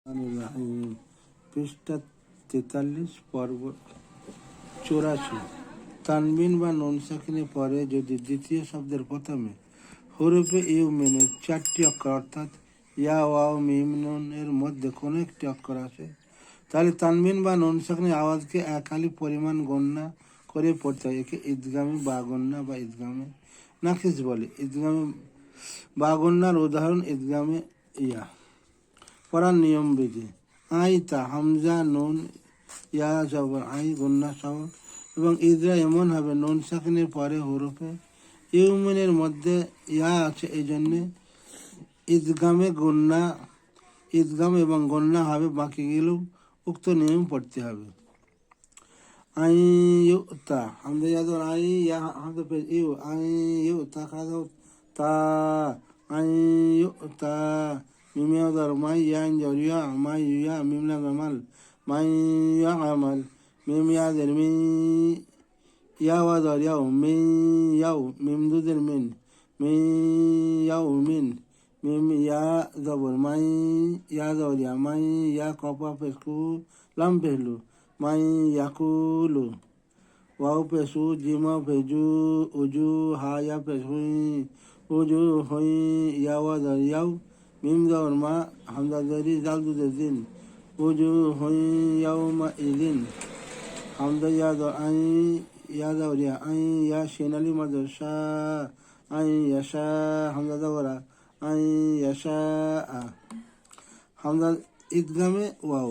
রাহিম, পৃষ্ঠা 43, পর্ব 84। তানবিন বা নুন সাকিনের পরে যদি দ্বিতীয় শব্দের প্রথমে হরফে ইউমিনের 4টি অক্ষর অর্থাৎ ইয়া, ওয়াও, মিম, নুন এর মধ্যে কোনো একটি অক্ষর আসে, তাহলে তানবিন বা নুন সাকিনের আওয়াজকে একালি পরিমাণ গণনা করে পড়তে হয়। একে ঈদগামী বা গণনা বা ঈদগামে নাকিস বলে। ঈদগামী বা গণনার উদাহরণ ঈদগামে ইয়া। পড়ার নিয়ম বিধি: আইতা, হামজা, নুন, ইয়া জবর আই, গুন্না সহ এবং ইদরা এমন হবে নুন সাকিনের পরে হরফে ইউমিনের মধ্যে ইয়া আছে, এই জন্যে ঈদগামে গুন্না, ঈদগাম এবং গন্না হবে, বাকি গেলেও উক্ত নিয়ম পড়তে হবে। আই ইউতা, হামজা ইয়াদর আই, ইয়া হামজা পেশ ইউ, আই ইউতা খাদা তা, আই ইউতা, মিম ইয়াদর মাই, ইয়া ইনজর ইয়া, মাই ইয়া, মিম লাম আমাল, মাই ইয়া আমাল, মিম ইয়াদের মি, ইয়া ওয়াদর ইয়াও, মি ইয়াও, মিম দুদের মিন, মি ইয়াও মিন, মিম ইয়া জবর মাই, ইয়া জবর ইয়া, মাই ইয়া কপা পেশকু, লাম পেহলু, মাই ইয়াকুলু, ওয়াও পেশু, জিমা পেজু, উজু, হা ইয়া পেশুই, উজু হই, ইয়া ওয়াদর ইয়াও, মিম জবর মা, হামজা জরি, জাল দুদের দিন, উজু হই ইয়াও মা ইদিন, হামজা ইয়াদর আই, ইয়া জবর ইয়া, আই ইয়া শিন আলি মাদর শা, আই ইয়াশা, হামজা জবরা, আই ইয়াশা আ। হামজা ঈদগামে ওয়াও,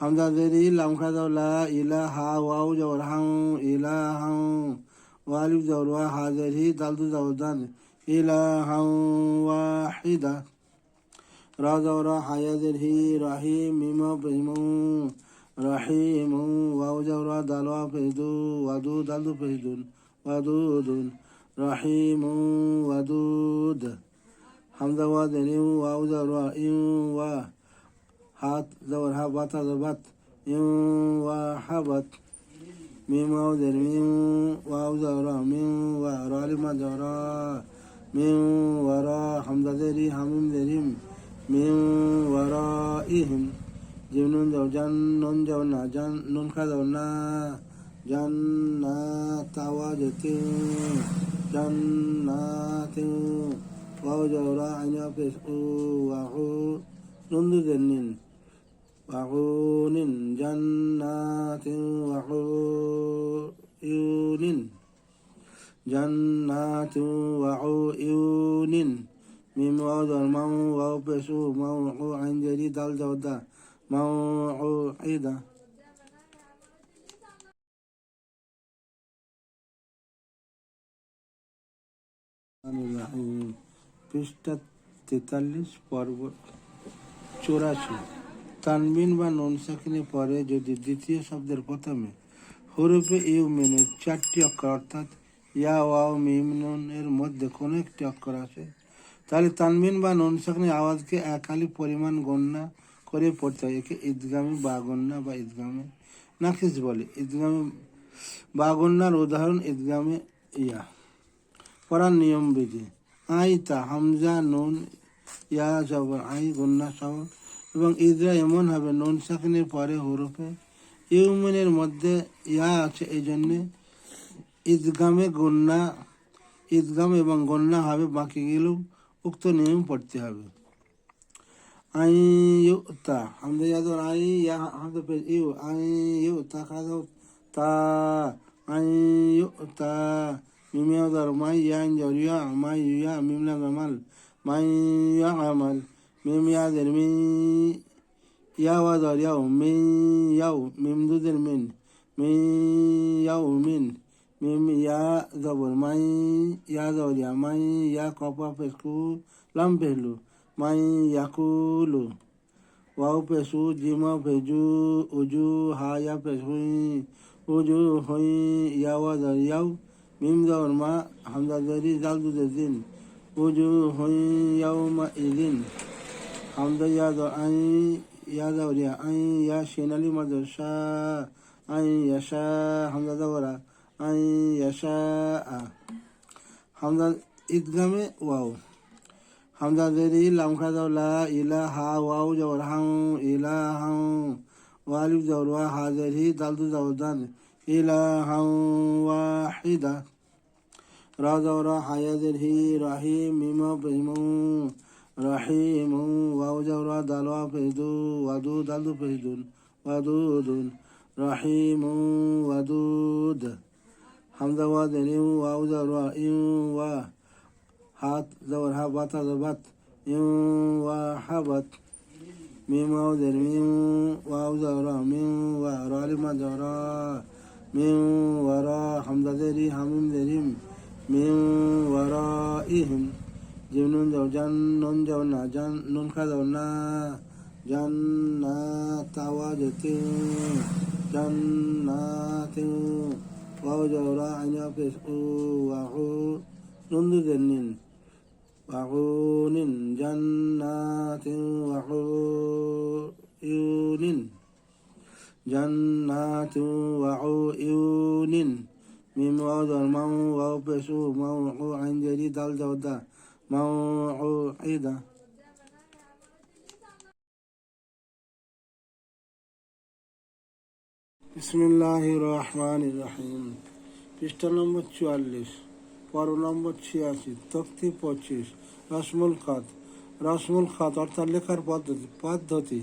হামজা জেরি, লাম খাদা লা, ইলা হা, ওয়াও জবর হাউ, ইলা হাউ, ওয়ালিফ জবর ওয়া, হা জেরি, দাল দু জবর দান, ইলা হাউ ওয়াহিদা, রা জবর রা, হায়া জেরি, রাহিম, মিমা পেজমু, রাহিম, ওয়াও জবর ওয়া, দাল ওয়া পেজদু, ওয়াদু, দাল দু পেজদুন, ওয়াদুদুন, রাহিম, ওয়াদুদ। হামজা ওয়া জেরি, ওয়াও জবর ওয়া, ইউ ওয়া, হাত জবর হা, বাতা জবর বাত, ইউ ওয়া হাবাত, মিম ওয়াও জের মিউ, ওয়াও জবর ওয়া, মিউ ওয়া, রা আলিফ মা জবর রা, মিউ ওয়া রা, হামজা জেরি, হামিম জেরিম, মিউ ওয়া রা ইহিম, জিম নুন জবর জান, নুন জবর না, জান, নুন খা জবর না, জান্নাত, ওয়া যেতে, জান্নাত, ওয়াও জবর রা, আইন ওয়া পেশ উ, ওয়া হু, নুন দু জের নিন, ওয়াহুনিন, জান্নাতিন ওয়াহুয়ুনিন, জান্নাতিন ওয়াহুয়ুনিন, মিম ওয়াও জবর মাউ, ওয়াও পেশু, মাউ হু, আইন জেরি, দাল জবর দা, মাউ হু ইদা। রাহিম, পৃষ্ঠা 43, পর্ব 84। তানবিন বা নুন সাকিনের পরে যদি দ্বিতীয় শব্দের প্রথমে হরফে ইউমিনের 4টি অক্ষর অর্থাৎ ইয়া, ওয়াও, মিম, নুন এর মধ্যে কোনো একটি অক্ষর আসে, তাহলে তানবিন বা নুন সাকিনের আওয়াজকে একালি পরিমাণ গণনা করে পড়তে হয়। একে ঈদগামী বা গণনা বা ঈদগামে নাকিস বলে। ঈদগামী বা গণনার উদাহরণ ঈদগামে ইয়া। পড়ার নিয়ম বিধি: আইতা, হামজা, নুন, ইয়া জবর আই, গুন্না সহ এবং ইদরা এমন হবে নুন সাকিনের পরে হরফে ইউমিনের মধ্যে ইয়া আছে, এই জন্যে ঈদগামে গুন্না, ঈদগাম এবং গন্না হবে, বাকি গেলেও উক্ত নিয়ম পড়তে হবে। আই ইউতা, হামজা ইয়াদর আই, ইয়া হামজা পেশ ইউ, আই ইউতা খাদা তা, আই ইউতা, মিম ইয়াদর মাই, ইয়া ইনজর ইয়া, মাই ইয়া, মিম লাম আমাল, মাই ইয়া আমাল, মিম ইয়াদের মি, ইয়া ওয়াদর ইয়াও, মি ইয়াও, মিম দুদের মিন, মি ইয়াও মিন, মিম ইয়া জবর মাই, ইয়া জবর ইয়া, মাই ইয়া কপা পেশকু, লাম পেহলু, মাই ইয়াকুলু, ওয়াও পেশু, জিমা পেজু, উজু, হা ইয়া পেশুই, উজু হই, ইয়া ওয়াদর ইয়াও, মিম জবর মা, হামজা জরি, জাল দুদের দিন, উজু হই ইয়াও মা ইদিন, হামজা ইয়াদর আই, ইয়া জবর ইয়া, আই ইয়া শিন আলি মাদর শা, আই ইয়াশা, হামজা জবরা, আই ইয়াশা আ। হামজা ঈদগামে ওয়াও, হামজা জেরি লাম খাদাওলা ইলাহা ওয়াও জবর হাউ ইলাহা ওয়ালিফ জবর ওয়া হাজেরি দাল দু জবর দান ইলাহা ওয়াহিদা রা জবর হায়াজের হি রাহিম মিম পেজমু রাহিম ওয়াও জবর দাল ওয়া পেজদু ওয়াদু দাল দু পেজদুন ওয়াদুদুন রাহিম ওয়াদুদ হামজা ওয়া জেরি ওয়াও জবর ইউ ওয়া হাত জবর হা বাতা জবাত ইউ ওয়া হাবাত মিম ওয়াও জের মিম ওয়াও জবর মিম ওয়া রা লিমা জবর মিম ওয়ারা হামজা জেরি হামিম জেরিম মিম ওয়ারাইহিম জিম নুন জবর জান নুন জবর না জান নুন খা জবর না জান্নাতাওয়াজতিন জান্নাতিন ওয়াও জবর আইনা পেশ উ ওয়া হু নুন দু জের নিন وعون جنات وعيون جنات وعيون ميم واو ضمم واو بسو موعو عين جديد دال جودا موعودا بسم الله الرحمن الرحيم পৃষ্ঠা নম্বর 44 পর্ব নম্বর 86 তক্তি 25 রসমুল খাত অর্থাৎ লেখার পদ্ধতি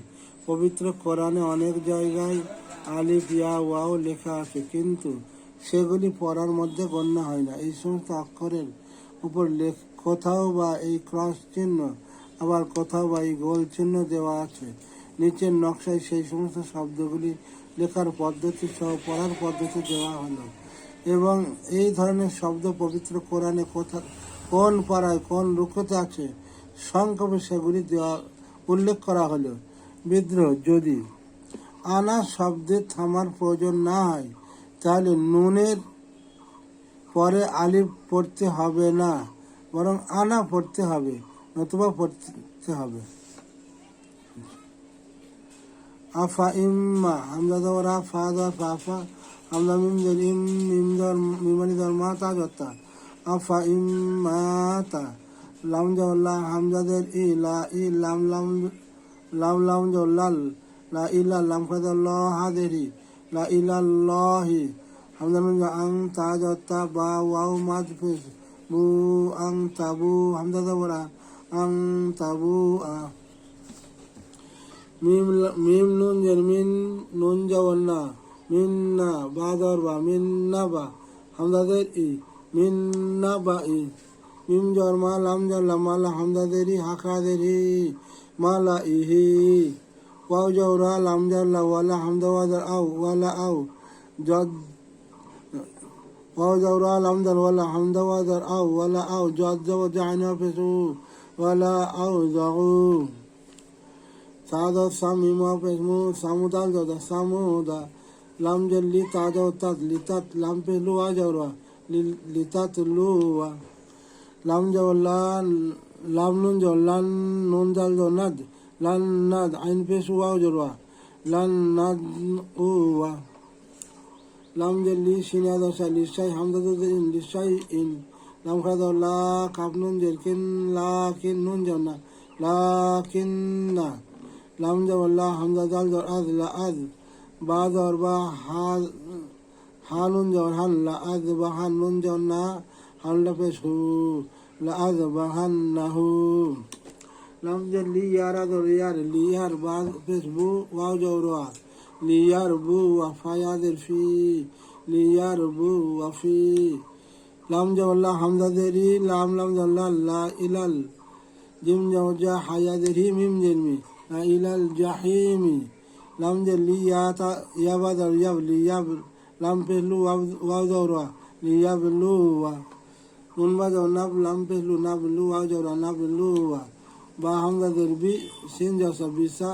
পবিত্র কোরআনে অনেক জায়গায় আলিফ ইয়া ওয়াও লেখা আছে, কিন্তু সেগুলি পড়ার মধ্যে গণ্য হয় না। এই সমস্ত অক্ষরের উপর কোথাও বা এই ক্রস চিহ্ন, আবার কোথাও বা এই গোল চিহ্ন দেওয়া আছে। নিচের নকশায় সেই সমস্ত শব্দগুলি লেখার পদ্ধতি সহ পড়ার পদ্ধতি দেওয়া হলো, এবং এই ধরনের শব্দ পবিত্র কোরআনে কোন পাড়ায় কোন রুকুতে আছে সংক্ষেপে সেগুলি উল্লেখ করা হলো। বিদ্রোহ: যদি আনা শব্দে থামার প্রয়োজন না হয় তাহলে নুনের পরে আলিফ পড়তে হবে না, বরং আনা পড়তে হবে, নতুবা পড়তে হবে। আফা ইম্মা হামজা জবর ফা দা ফাফা হামজা মিম জের ইম মিম জবর মিমানি জবর মা তা জতা আফা ইম্মাতা লাম জবর লা হামজা জের ই লা ই লাম লাম লাম লাম জবর লাল লা ইলা লাম খাদা ল হাদেরি লা ইলা লহি হামজা মিম জবর আং তা জতা বা ওয়াও মাদ ফিস বু আং তাবু হামজা জবর আং তাবু আ মিম নুন জের মিন নুন জবর না মিন্না বা জবর বা মিন্না বা হামজা জের ই মিন্না বা ই মিম জবর মা লাম জবর লা মালা হামজা জের ই হাকা জের হি মালা ইহি ওয়াও জবর লাম জবর লা ওয়ালা হামজা ওয়া জবর আও ওয়ালা আও জদ ওয়াও জবর লাম জবর ওয়ালা হামজা ওয়া জবর আও ওয়ালা আও জদ জবর জাইনা ফিসু ওয়ালা আও জাউ সাদা সামিমা পেসমু সামুদাল জদা সামুদা লাম জল্লি তাজা তাত লিতাত লাম পেলু আ জওরা লিতাত লুয়া লাম জওলা লাম নুন জলান নুন জাল জনাদ লান নাদ আইন পেসু আ জওরা লান নাদ উয়া লাম জল্লি সিনা দশা লিসাই হামদা ইন লিসাই ইন লাম খাদা লা কাফ নুন জেরকিন লাকিন নুন জনা লাকিন্না লাম জবর লা হামজা জাল জবর আজ লা আজ বা জবর বা হা নুন জবর হান লা আজ বা হান নুন জবর না হান লা পেশ হু লা আজ বা হান না হু লাম জবর লি ইয়ারা জবর ইয়ার লি ইয়ার বা পেশ বু ওয়াও জবর ওয়া লি ইয়ার বু ওয়া ফা ইয়াদের ফি লি ইয়ার বু ওয়া ফি লাম জবর লা হামজা জেরি লাম লাম জবর লা লা ইলাল জিম জবর জা হায়া জেরি মিম জেরমি ইলাল জাহিমি লাম জেলি ইয়াতা ইয়াবাদার ইয়াব লিয়াব লাম পেহলু ওয়াও জওরা লিয়াব লুয়া নুন বা জওর নাব লাম পেহলু নাব লু ওয়াও জওরা নাব লুয়া বা হামজা দেরবি সিন জসা বিসা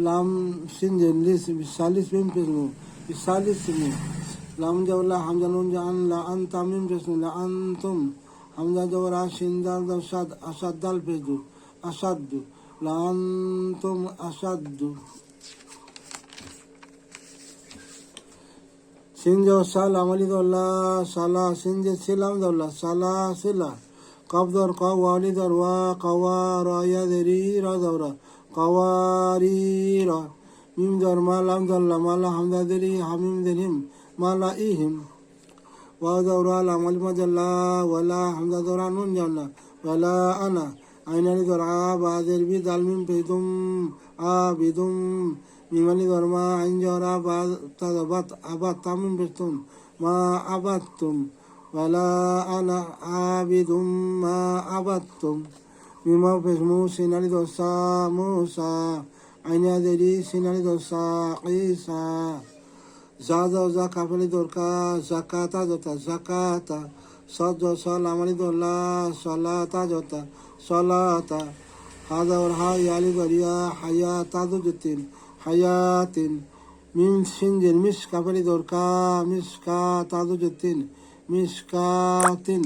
লাম সিন জেলিস বিসালিস মিম পেহলু বিসালিস মিম লাম জওলা হামজা নুন জান লা আনতা মিম পেহলু লা আনতুম হামজা জওরা সিন দাল দসাদ আসাদ দাল পেহলু আসাদু লান্তুম আসাদু সিন জবর সাল আমালি দল্লা সালা সিন যে ছিলাম দল্লা সালা সিলা কবদর কওয়ালি দর ওয়া কওয়ারিয়া দেরি রা দরা কওয়ারি রা মিম দর মালাম দল্লা মালা হামদা দেরি হামিম দেরিম মালা ইহিম ওয়া দরা লাম আলিমা জাল্লা ওয়ালা হামদা দরা নুন জাল্লা ওয়ালা আনা আইনালি দর আবাদের বি দালমিম পেদুম আবিদুম মিমালি দর মা আইন জরা বা তাদাবাত আবাত তামিম পেতুম মা আবাতুম ওয়ালা আনা আবিদুম মা আবাতুম মিমা পেসমু সিনালি দোসা মুসা আইনা দেরি সিনালি দোসা ঈসা জাদা জা কাফালি দরকা জাকাতা জতা জাকাতা সদ সালামালি দোল্লা সালাতা জতা সালাতা হাদা ওর হায়ালি দরিয়া হায়াতা দুজতিন হায়াতিন মিম সিনজেন মিস কাফালি দরকা মিসকা তাদুজতিন মিসকাতিন